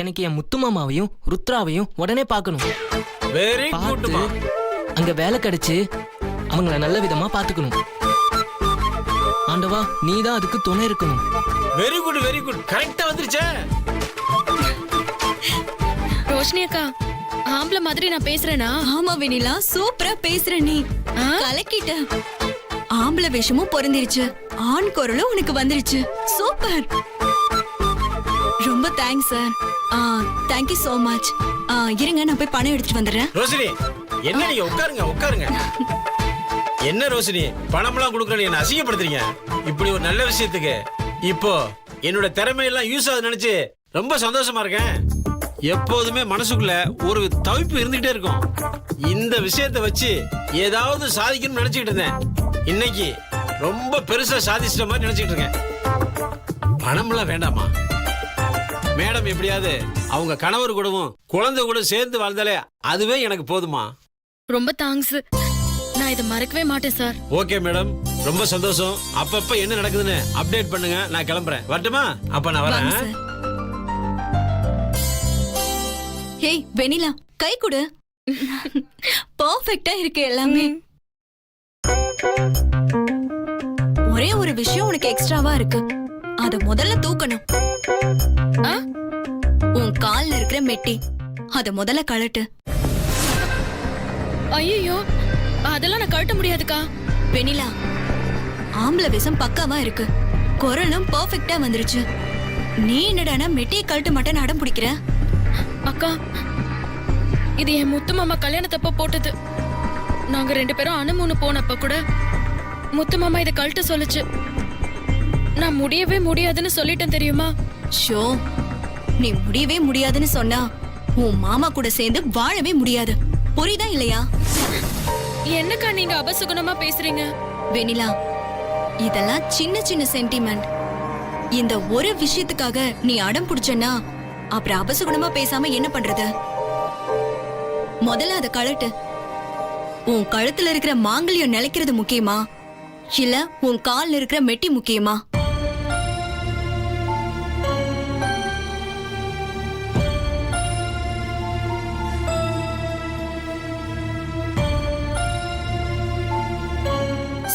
எனக்கு என் முத்து மாமாவையும் ருத்ராவையும் உடனே பார்க்கணும். வெரி பார்த்து குட். அங்க வேலை கிடைச்சு அவங்கள நல்ல விதமா பாத்துக்கணும். ஆண்டவா, நீதான் அதுக்கு துணை இருக்கணும். Very good very good. கரெக்டா வந்துருச்சே. ரோஷினி அக்கா, ஆம்பளை மாதிரி நான் பேசுறேனா? ஆமா வெண்ணிலா, சூப்பரா பேசுற நீ. கலக்கிட்ட. ஆம்பளை வேஷமும் பொருந்திருச்சு, ஆண் குரலும் உனக்கு வந்துருச்சு. சூப்பர். ரொம்ப thanks sir. Thank you so much. இருங்க, நான் போய் பணம் எடுத்துட்டு வந்துடுறேன். ரோஷினி, என்ன நீங்க உட்காருங்க உட்காருங்க. என்ன ரோஷினி, பணம்லாம் கொடுக்கணும் என்ன அசிங்கப்படுத்துறீங்க? இப்படி ஒரு நல்ல விஷயத்துக்கு இப்போ என்னோட திறமையெல்லாம் யூஸ் ஆகுது நினைச்சு ரொம்ப சந்தோஷமா இருக்கேன். எப்போதுமே மனசுக்குள்ள ஒரு தவிப்பு இருந்துகிட்டே இருக்கும். இந்த விஷயத்தை வச்சு ஏதாவது சாதிக்கணும்னு நினைச்சுக்கிட்டு இருந்தேன். இன்னைக்கு ரொம்ப பெருசா சாதிச்சிட்ட மாதிரி நினைச்சிட்டு இருக்கேன். பணம்லாம் வேண்டாமா மேடம், எப்படியாவது அவங்க கணவர் கூடவும் குழந்தை கூட சேர்ந்து வாழ்ந்தாலே அதுவே எனக்கு போதுமா. ரொம்ப தேங்க்ஸ். நான் இதை மறக்கவே மாட்டேன் சார். ஓகே மேடம், ரொம்ப சந்தோஷம். அப்பப்ப என்ன நடக்குதுன்னு அப்டேட் பண்ணுங்க. நான் கிளம்புறேன். வரட்டுமா? அப்ப நான் வாங்க வரேன். சார். ஹேய் வெண்ணிலா, கை கொடு. பர்ஃபெக்ட்டா இருக்கு எல்லாமே. ஒரே ஒரு விஷயம் உனக்கு எக்ஸ்ட்ராவா இருக்கு. அத முதல்ல தூக்கணும். உன் கால்ல இருக்கிற மெட்டி அத முதல்ல கழட்டு. ஐயோ, அதெல்லாம் நான் கழட்ட முடியாதுக்கா. வெண்ணிலா, ஆம்பளை வேஷம் பக்காவா இருக்கு, குரலும் பர்ஃபெக்ட்டா வந்துருச்சு. நீ என்னடானா மெட்டியை கழட்ட மாட்டேன்னு அடம் பிடிக்கிற? அக்கா, இது என் முத்து மாமா கல்யாணத்தப்ப போட்டது. நாங்க 2 பேரும் அனுமூணு போனப்ப கூட முத்து மாமா இதை கழட்ட சொல்லுச்சு. நான் முடியவே முடியாதுன்னு சொல்லிட்டேன் தெரியுமா? ஷோ, நீ முடியவே முடியாதுன்னு சொன்னா உன் மாமா கூட சேர்ந்து வாழவே முடியாது. புரியுதா இல்லையா? என்னக்கா நீங்க அபசுகுணமா பேசுறீங்க? வெண்ணிலா, இதெல்லாம் சின்ன சின்ன சென்டிமெண்ட். இந்த ஒரு விஷயத்துக்காக நீ அடம் பிடிச்சனா அப்புறம் அபசுகுணமா பேசாம என்ன பண்றது? முதல்ல அதை கழட்டு. உன் கழுத்துல இருக்கிற மாங்கல்யம் நிலைக்கிறது முக்கியமா, இல்ல உன் கால்ல இருக்கிற மெட்டி முக்கியமா?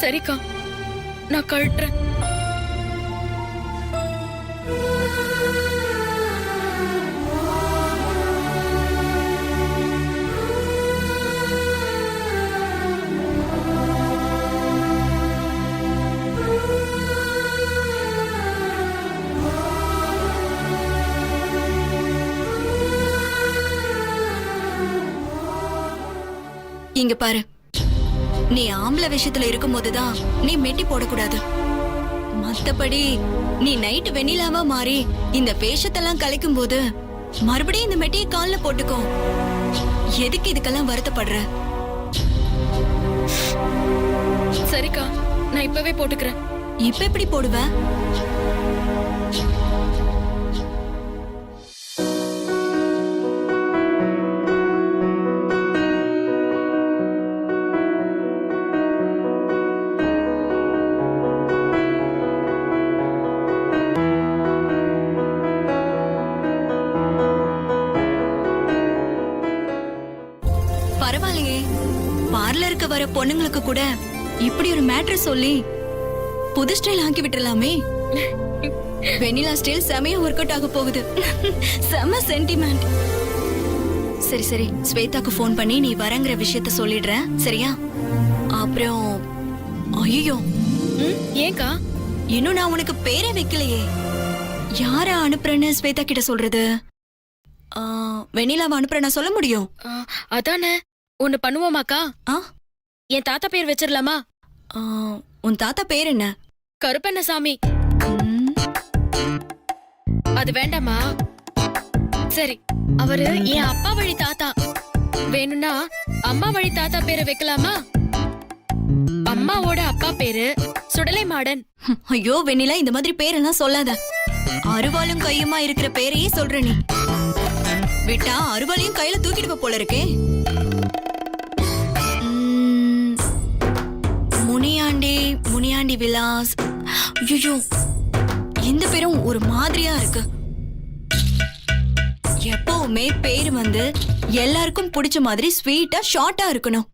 சரிக்கா, நான் கழட்டுறேன். இங்க பாரு, நீ ஆம்பளை விஷயத்துல இருக்கும் போதுதான் நீ மெட்டி போடக்கூடாது. மத்தபடி நீ நைட்டு வெண்ணிலாவா மாறி இந்த வேஷத்தெல்லாம் கலைக்கும் போது மறுபடியும் இந்த மெட்டியை கால்ல போட்டுக்கோ. எதுக்கு இதுக்கெல்லாம் வருத்தப்படுற? சரிக்கா, நான் இப்பவே போட்டுக்கிறேன். இப்ப எப்படி போடுவ? பரவாயில்லையே, பார்லருக்கு வர பொண்ணுங்களுக்கு கூட இப்படி ஒரு மேட்டர் சொல்லி புது ஸ்டைல் ஆக்கி விட்டுறலாமே. வெண்ணிலா ஸ்டைல் செமையா ஒர்க் அவுட் ஆக போகுது. செம சென்டிமெண்ட். சரி சரி, ஸ்வேதாக்கு ஃபோன் பண்ணி நீ வரங்கிற விஷயத்த சொல்லிடுற, சரியா? அப்புறம் ஐயோ, ஏங்கா இன்னும் நான் உனக்கு பேரே வைக்கலையே. யார அனுப்புறேன்னு ஸ்வேதா கிட்ட சொல்றது? வெண்ணிலாவை அனுப்புற நான் சொல்ல முடியும்? அதானே, ஒண்ணு பண்ணுவோமாக்கா? என் தாத்தா பேர் வச்சிடலாமா? உன் தாத்தா பேர் என்ன? கருப்பண்ணசாமி. அது வேண்டாமா? சரி, அவரு என் அப்பா வழி தாத்தா. வேணும்னா அம்மா வழி தாத்தா பேரை வைக்கலாமா? அம்மாவோட அப்பா பேரு சுடலை மாடன். ஐயோ வெண்ணிலா, இந்த மாதிரி பேரெல்லாம் சொல்லாத. அருவாளும் கையுமா இருக்கிற பேரையே சொல்ற நீ. விட்டா அருவாளையும் கையில தூக்கிட்டு போல இருக்கே. முனியாண்டி, முனியாண்டி விலாஸ். ஐயோ, இந்த பேரும் ஒரு மாதிரியா இருக்கு. எப்பவுமே பேரு வந்து எல்லாருக்கும் பிடிச்ச மாதிரி ஸ்வீட்டா ஷார்ட்டா இருக்கணும்.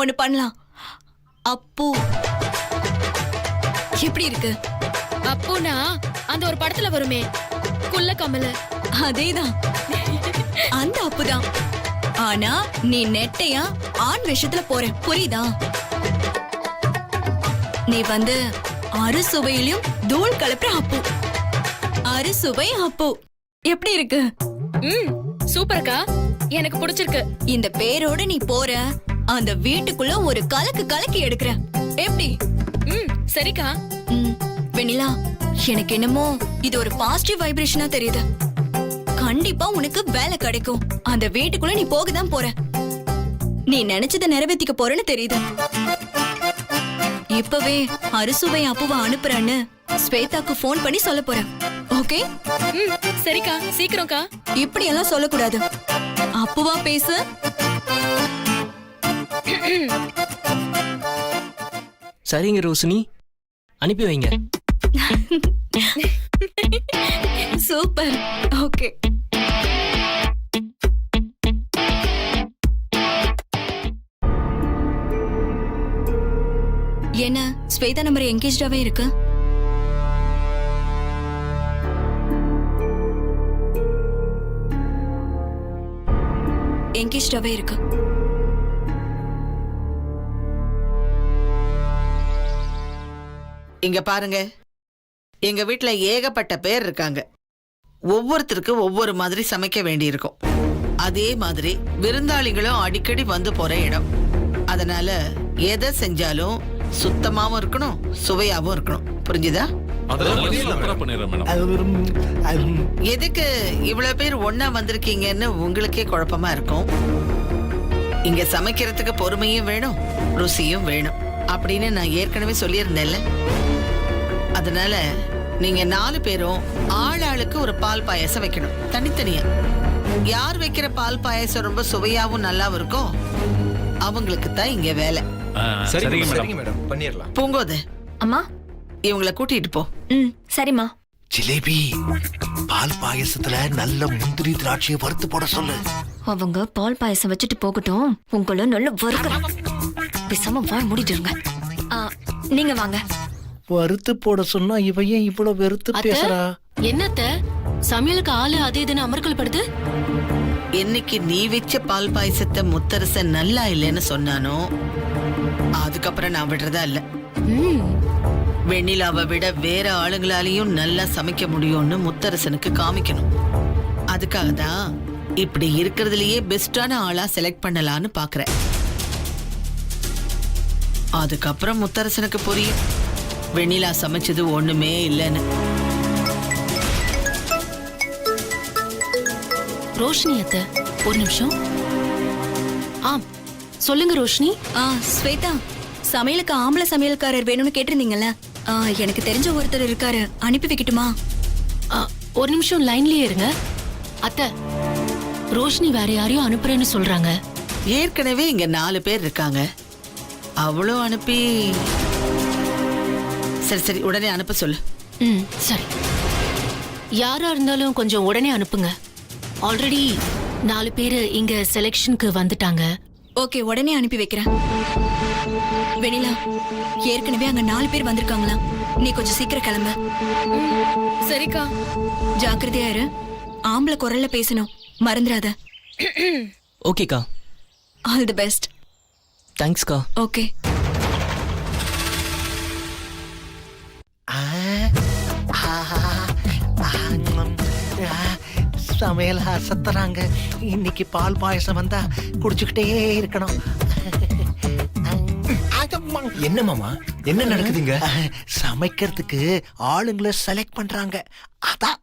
ஒண்ணு பண்ணலாம். அப்பு எப்படி இருக்கு? அப்போனா அந்த ஒரு படத்துல வருமே குள்ள கமல, அதேதான், அந்த அப்புதான். ஆனா நீ நெட்டையா ஆண் விஷயத்துல போற, புரியுதா? நீ வந்து அறுசுவையிலும் தூள் கலப்புற அப்பு. அறுசுவை அப்பு எப்படி இருக்கு? சூப்பர்க்கா, எனக்கு பிடிச்சிருக்கு. இந்த பேரோட நீ போற அந்த வீட்டுக்குள்ள ஒரு கலக்கு கலக்கி எடுக்கிற, எப்படி? சரிக்கா. வெண்ணிலா, எனக்கு என்னமோ இது ஒரு பாசிட்டிவ் வைப்ரேஷனா தெரியுது. கண்டிப்பா உனக்கு வேலை கிடைக்கும். அந்த வீட்டுக்குள்ள நீ போகதான் போற. நீ நினைச்சதை நிறைவேற்றிக்க போறன்னு தெரியுது. இப்பவே அறுசுவை அப்புவ அனுப்புறேன்னு ஸ்வேதாக்கு போன் பண்ணி சொல்ல போறேன். ஓகே? சரிக்கா, சீக்கிரம்க்கா. இப்படி எல்லாம் சொல்லக்கூடாது. அப்புவா பேசு. சரிங்க ரோஷினி, அனுப்பி வைங்க. சூப்பர். ஓகே. என்ன ஸ்வேதா நம்பர் என்கேஜ்டாவே இருக்கு? என்கேஜ்டாவே இருக்கு. இங்க பாருங்க, எங்க வீட்ல ஏகப்பட்ட பேர் இருக்காங்க. ஒவ்வொருத்தருக்கு ஒவ்வொரு மாதிரி சமைக்க வேண்டியிருக்கும். அதே மாதிரி விருந்தாளிகளும் அடிக்கடி வந்து போற இடம். அதனால எதை செஞ்சாலும் சுத்தமாவும் இருக்கணும், சுவையாவும் இருக்கணும். புரிஞ்சுதா? எதுக்கு இவ்வளவு பேர் ஒன்னா வந்திருக்கீங்கன்னு உங்களுக்கே குழப்பமா இருக்கும். இங்க சமைக்கிறதுக்கு பொறுமையும் வேணும், ருசியும் வேணும் அப்படின்னு நான் ஏற்கனவே சொல்லியிருந்தேன்ல. அதனால நீங்க 4 பேரும் ஆளாளுக்கு ஒரு பால் பாயாசம் வைக்கணும், தனித்தனியா. யார் வைக்கிற பால் பாயாசம் ரொம்ப சுவையாவும் நல்லாவும் இருக்கோ அவங்களுக்கு தான் இங்க வேலை. சரிங்க மேடம், பண்ணிரலாம். பூங்கோது, அம்மா. இவங்களை கூட்டிட்டு போ. சரிம்மா. ஜிலேபி, பால் பாயசத்துல நல்ல முந்திரி திராட்சையை வறுத்து போட சொல்லு. அவங்க பால் பாயசம் வச்சுட்டு போகட்டும், உங்களை நல்ல வறுக்கிறேன். பேசாம வாய் மூடிட்டு இருங்க. நீங்க வாங்க. வறுத்து போட சொன்னா இவ ஏன் இவ்வளவு வெறுத்து பேசுறா? என்னத்த சமையலுக்கு ஆளு அது இதுன்னு அமர்க்கல் படுது. என்னைக்கு நீ வச்ச பால் பாயசத்தை முத்தரச நல்லா இல்லைன்னு சொன்னானோ அதுக்கப்புறம் நான் விடுறதா இல்ல. வெண்ணிலாவை விட வேற ஆளுங்களாலையும் நல்லா சமைக்க முடியும்னு முத்தரசனுக்கு காமிக்கணும். அதுக்காக தான் இப்படி இருக்கிறதுலயே பெஸ்டான ஆளா செலக்ட் பண்ணலான்னு பாக்குறேன். அதுக்கப்புறம் முத்தரசனுக்கு புரியும் வெண்ணிலா சமைச்சது ஒண்ணுமே இல்லைன்னு. ரோஷினி அத்த, ஒரு நிமிஷம். சொல்லுங்க ரோஷினி. ஸ்வேதா, சமையலுக்கு ஆம்பளை சமையல்காரர் வேணும்னு கேட்டிருந்தீங்கல்ல, எனக்கு தெரிஞ்ச ஒருத்தர் இருக்காரு, அனுப்பி வைக்கட்டுமா? ஒரு நிமிஷம் லைன்லயே இருங்க. அத்த, ரோஷினி வேற யாரையும் அனுப்புறேன்னு சொல்றாங்க. ஏற்கனவே இங்க 4 பேர் இருக்காங்க, அவ்வளோ அனுப்பி. சரி சரி, உடனே அனுப்ப சொல்லு. சரி, யாரா இருந்தாலும் கொஞ்சம் உடனே அனுப்புங்க. ஆல்ரெடி 4 பேரு இங்க செலக்ஷனுக்கு வந்துட்டாங்க. ஓகே, உடனே அனுப்பி வைக்கிறேன். வெண்ணிலா, ஏற்கனவே அங்க 4 பேர் வந்திருக்காங்களா, நீ கொஞ்சம் சீக்கிரம் கிளம்ப. சரிக்கா. ஜாக்கிரதையா இரு, ஆம்பளை குரல்ல பேசணும், மறந்துடாத. ஓகேக்கா. All the best. தேங்க்ஸ்க்கா. ஓகே. சமையல் அசத்துறாங்க. இன்னைக்கு பால் பாயசம் வந்தா குடிச்சுக்கிட்டே இருக்கணும். என்ன மாமா, என்ன நடக்குதுங்க? சமைக்கிறதுக்கு ஆளுங்களை செலக்ட் பண்றாங்க. அதான்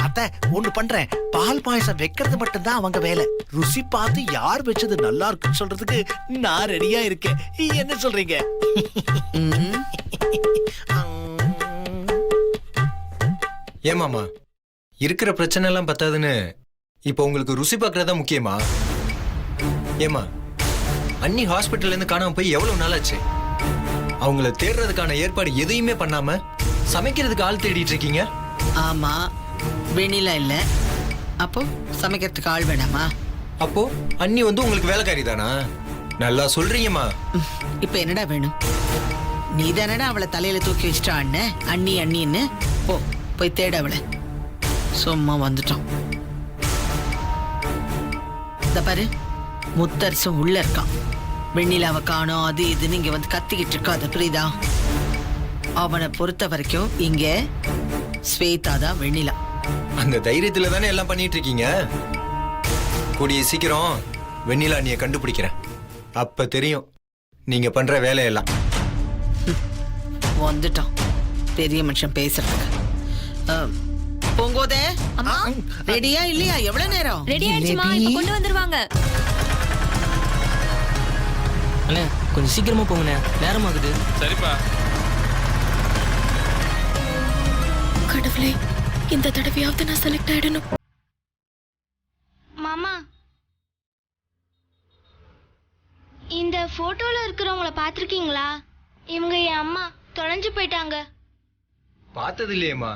அத்த ஒண்ணு பண்றேன், பால் பாயசம் வைக்கிறது மட்டும்தான் அவங்க வேலை. ருசி பார்த்து யார் வச்சது நல்லா இருக்குன்னு சொல்றதுக்கு நான் ரெடியா இருக்கேன். என்ன சொல்றீங்க? ஏன் மாமா, இருக்கிற பிரச்சனை எல்லாம் பத்தாதுன்னு இப்போ உங்களுக்கு ருசி பார்க்கறதா முக்கியமா? ஏமா, அண்ணி ஹாஸ்பிட்டல்ல இருந்து காணாம போய் எவ்வளவு நாள் ஆச்சு? அவங்கள தேடுறதுக்கான ஏற்பாடு எதையுமே பண்ணாம சமைக்கிறதுக்கு ஆள் தேடிட்டு இருக்கீங்க. ஆமா, வெண்ணிலா இல்ல, அப்போ சமைக்கிறதுக்கு ஆள் வேணாமா? அப்போ அண்ணி வந்து உங்களுக்கு வேலைக்காரி தானா? நல்லா சொல்றீங்கம்மா. இப்ப என்னடா வேணும்? நீ தானடா அவளை தலையில தூக்கி வச்சுட்டா அண்ணன் அண்ணி அண்ணின்னு. போய் தேட அவளை. சும்மா வந்துட்டோம். இந்த பாரு, முத்தரசும் உள்ள இருக்கான். வெண்ணிலாவை காணோம் அது இதுன்னு இங்க வந்து கத்திக்கிட்டு இருக்காது, புரியுதா? அவனை பொறுத்த வரைக்கும் இங்க ஸ்வேதா தான் வெண்ணிலா. அந்த தைரியத்துல தானே எல்லாம் பண்ணிட்டு இருக்கீங்க. கூடிய சீக்கிரம் வெண்ணிலா அண்ணியை கண்டுபிடிக்கிறேன். அப்ப தெரியும் நீங்க பண்ற வேலையெல்லாம். வந்துட்டான் பெரிய மனுஷன் பேசுறதுக்கு. போங்கோதே, ரெடியா இல்லையா? எவ்வளவு நேரம்? ரெடி ஆயிடுச்சுமா, இப்ப கொண்டு வந்துருவாங்க. அண்ணே கொஞ்சம் சீக்கிரமா போங்கண்ணே, நேரமாகுது. சரிப்பா. கடவுளே, இந்த தடவையாவது நான் செலக்ட் ஆயிடணும். மாமா, இந்த போட்டோல இருக்கிறவங்கள பாத்திருக்கீங்களா? இவங்க என் அம்மா, தொலைஞ்சு போயிட்டாங்க. பார்த்தது இல்லையேம்மா.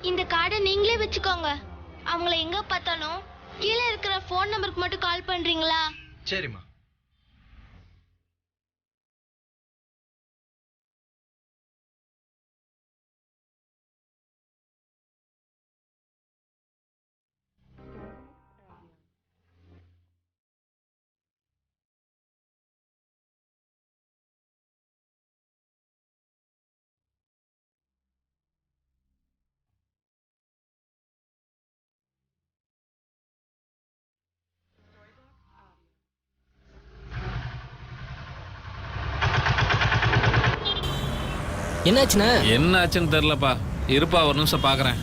இந்த கார்டை நீங்களே வச்சுக்கோங்க. அவங்கள எங்க பார்த்தாலும் கீழே இருக்கிற போன் நம்பருக்கு மட்டும் கால் பண்றீங்களா? சரிம்மா. என்னாச்சுண்ணே? என்ன ஆச்சுன்னு தெரியலப்பா. இருப்பா, ஒரு நிமிஷம் பாக்குறேன்.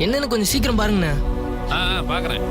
என்னன்னு கொஞ்சம் சீக்கிரம் பாருங்கண்ணே. பாக்குறேன்.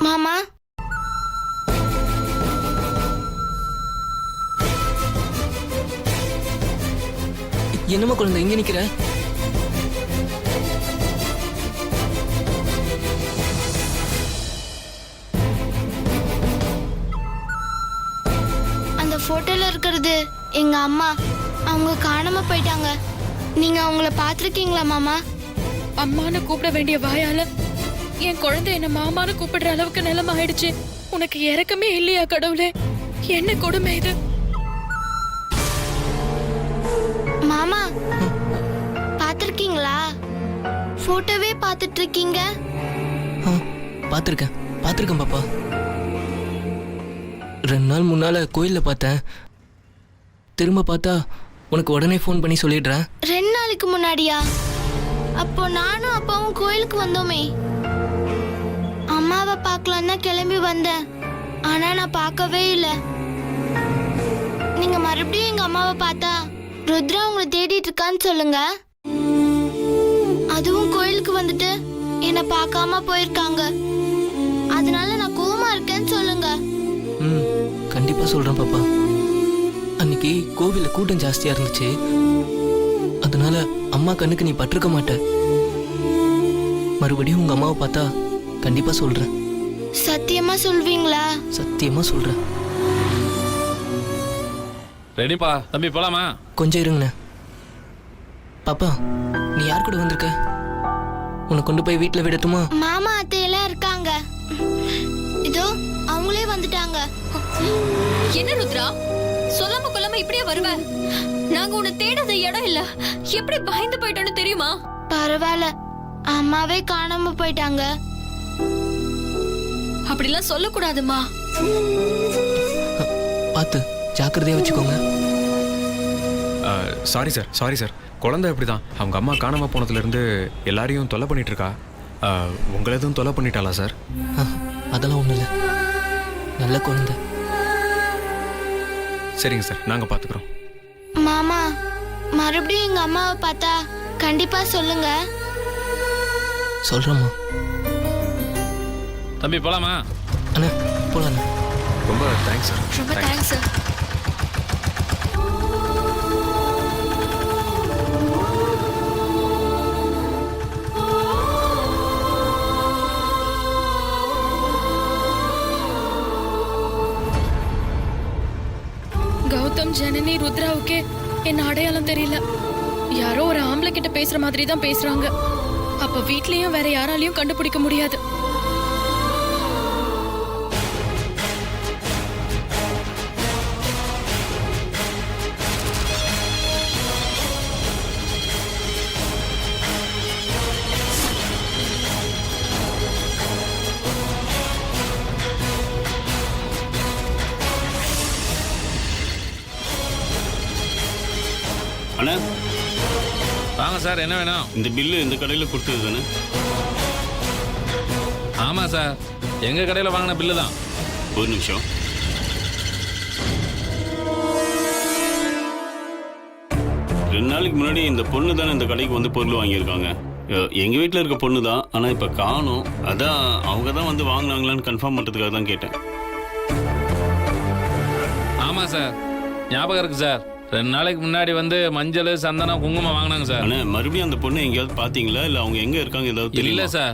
மாமா, என்னம்மா குழந்தை இங்க நிக்கிற? அந்த போட்டோல இருக்கிறது எங்க அம்மா. அவங்க காணாம போயிட்டாங்க. நீங்க அவங்கள பாத்திருக்கீங்களா மாமா? அம்மான்னு கூப்பிட வேண்டிய வாயால என் குழந்தை என்ன மாமான்னு கூப்பிடுற அளவுக்கு நிலைமை ஆயிடுச்சு. உனக்கு இறக்கமே இல்லையா கடவுளே? என்ன கொடுமை இது? மாமா, பாத்திருக்கீங்களா? போட்டோவே பாத்துட்டு இருக்கீங்க. பாத்திருக்கேன் பாப்பா. 2 நாள் முன்னால கோயில்ல பார்த்தேன். திரும்ப பார்த்தா உனக்கு உடனே ஃபோன் பண்ணி சொல்லிடுறேன். 2 நாளைக்கு முன்னாடியா? அப்போ நானும் அப்பாவும் கோயிலுக்கு வந்தோமே. அம்மாவை பார்க்கலாம் தான் கிளம்பி வந்தேன். ஆனா நான் பார்க்கவே இல்லை. நீங்க மறுபடியும் எங்க அம்மாவை பார்த்தா ருத்ரா உங்களை தேடிட்டு இருக்கான்னு சொல்லுங்க. அதுவும் கோயிலுக்கு வந்துட்டு என்னை பார்க்காம போயிருக்காங்க. அதனால நான் கோவமா இருக்கேன்னு சொல்லுங்க. கண்டிப்பா சொல்றேன் பாப்பா. அன்னைக்கு கோவில்ல கூட்டம் ஜாஸ்தியா இருந்துச்சு. அதனால அம்மா கண்ணுக்கு நீ பட்டிருக்க மாட்ட. மறுபடியும் உங்க அம்மாவை பார்த்தா கண்டிப்பா சொல்றேன். சத்தியமா சொல்வீங்களா? சத்தியமா சொல்றேன். ரெடிப்பா தம்பி, போலாமா? கொஞ்சம் இருங்கண்ணே. பாப்பா, நீ யார் கூட வந்திருக்க? உன்னை கொண்டு போய் வீட்டுல விடட்டுமா? மாமா அத்தையெல்லாம் இருக்காங்க. இதோ அவங்களே வந்துட்டாங்க. என்ன ருத்ரா, சொல்லாம கொல்லாம இப்படியே வருவ? நாங்க உன்னை தேடாத இடம் இல்ல. எப்படி பயந்து போயிட்டோன்னு தெரியுமா? பரவாயில்ல, அம்மாவே காணாம போயிட்டாங்க. அப்படிலாம் சொல்லக்கூடாதுமா. பார்த்து ஜாக்கிரதையா வச்சுக்கோங்க. சாரி சார் குழந்தை இப்படிதான். அவங்க அம்மா காணாம போனதுலேருந்து எல்லாரையும் தொல்லை பண்ணிட்டு இருக்கா. உங்களை எதுவும் தொல்லை பண்ணிட்டாளா சார்? அதெல்லாம் ஒன்றும் இல்லை, நல்ல குழந்தை. சரிங்க சார், நாங்கள் பார்த்துக்குறோம். மாமா, மறுபடியும் எங்க அம்மாவை பார்த்தா கண்டிப்பா சொல்லுங்க. சொல்கிறேம்மா. தம்பி போலாமா? அண்ணா போகலாம். ரொம்ப தேங்க்ஸ் சார். ரொம்ப தேங்க்ஸ் சார். கௌதம், ஜனனி, ருத்ராவுக்கே என்ன அடையாளம் தெரியல. யாரோ ஒரு ஆம்பளை கிட்ட பேசுற மாதிரி தான் பேசுறாங்க. அப்ப வீட்லயும் வேற யாராலையும் கண்டுபிடிக்க முடியாது. அண்ணா, வாங்க சார், என்ன வேணும்? இந்த பில்லு இந்த கடையில் கொடுத்தது தானே? ஆமாம் சார், எங்கள் கடையில் வாங்கின பில்லு தான். ஒரு நிமிஷம். ரெண்டு நாளைக்கு முன்னாடி இந்த பொண்ணு தானே இந்த கடைக்கு வந்து பொருள் வாங்கியிருக்காங்க. எங்கள் வீட்டில் இருக்க பொண்ணு தான், ஆனால் இப்போ காணும். அதான் அவங்க தான் வந்து வாங்கினாங்களான்னு கன்ஃபார்ம் பண்ணுறதுக்காக தான் கேட்டேன். ஆமாம் சார், ஞாபகம் இருக்கு சார். 2 நாளைக்கு முன்னாடி வந்து மஞ்சள், சந்தனம், குங்குமம் வாங்கினாங்க சார். ஆனால் மறுபடியும் அந்த பொண்ணு எங்கேயாவது பார்த்தீங்களா? இல்லை அவங்க எங்கே இருக்காங்க ஏதாவது தெரியல? இல்லை சார்,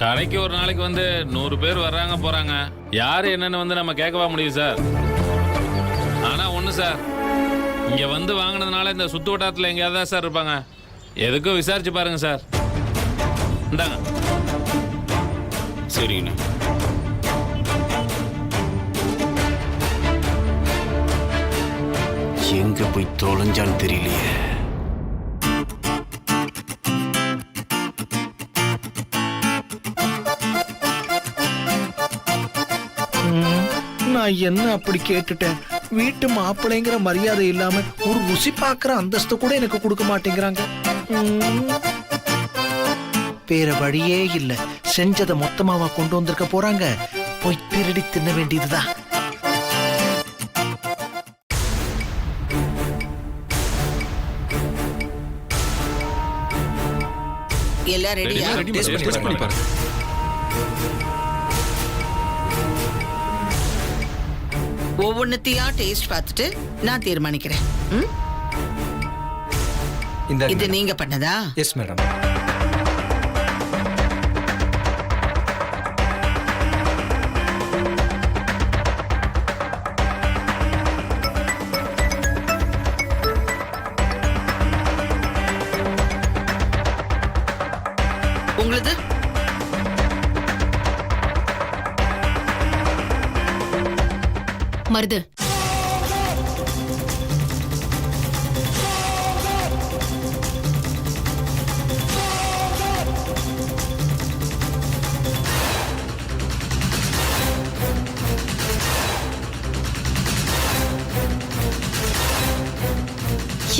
கடைக்கு ஒரு நாளைக்கு வந்து 100 பேர் வர்றாங்க போகிறாங்க. யார் என்னன்னு வந்து நம்ம கேட்கவா முடியும் சார்? ஆனால் ஒன்று சார், இங்கே வந்து வாங்கினதுனால இந்த சுற்று வட்டாரத்தில் எங்கேயாவது தான் சார் இருப்பாங்க. எதுக்கும் விசாரிச்சு பாருங்க சார். இந்தாங்க. சரிங்கண்ணா. எங்க போய் தொலைஞ்சான்னு தெரியலையே. நான் என்ன அப்படி கேட்டுட்டேன்? வீட்டு மாப்பிள்ளைங்கிற மரியாதை இல்லாம ஒரு ருசி பாக்குற அந்தஸ்து கூட எனக்கு கொடுக்க மாட்டேங்கிறாங்க. வேற வழியே இல்ல. செஞ்சதை மொத்தமாவா கொண்டு வந்திருக்க போறாங்க? போய் திருடி தின்ன வேண்டியதுதான். எல்லாம் ரெடியா? டேஸ்ட் பண்ணி பாருங்க. ஒவ்வொன்னுத்தையா டேஸ்ட் பார்த்துட்டு நான் தீர்மானிக்கிறேன். இது நீங்க பண்ணதா? Yes madam. உங்களுது? மருது.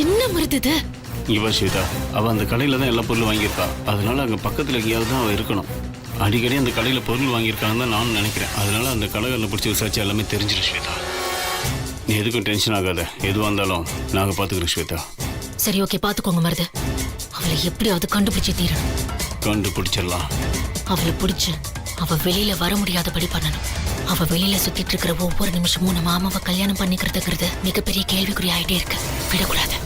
என்ன மருது இது? இவ ஸ்வேதா, அவ அந்த கடையில தான் எல்லா பொருளும் வாங்கியிருக்கா. அதனால அங்க பக்கத்துல எங்கேயாவது தான் அவ இருக்கணும். அடிக்கடி அந்த கடையில பொருள் வாங்கியிருக்காங்கன்னு தான் நானும் நினைக்கிறேன். அதனால அந்த கடைகளில் பிடிச்சி விசாரிச்சு எல்லாமே தெரிஞ்சிடும் ஸ்வேதா. நீ எதுக்கும் டென்ஷன் ஆகாத. எதுவாக இருந்தாலும் நாங்க பாத்துக்கிறோம் ஸ்வேதா. சரி, ஓகே, பாத்துக்கோங்க மருது. அவளை எப்படியாவது கண்டுபிடிச்சு தீரணும். கண்டுபிடிச்சிடலாம். அவளை பிடிச்சு அவ வெளியில வர முடியாதபடி பண்ணணும். அவ வெளியில சுத்திட்டு இருக்கிற ஒவ்வொரு நிமிஷமும் நம்ம மாமாவை கல்யாணம் பண்ணிக்கிறதுங்கிறது மிகப்பெரிய கேள்விக்குறி ஆயிட்டே இருக்கு. விடக்கூடாது.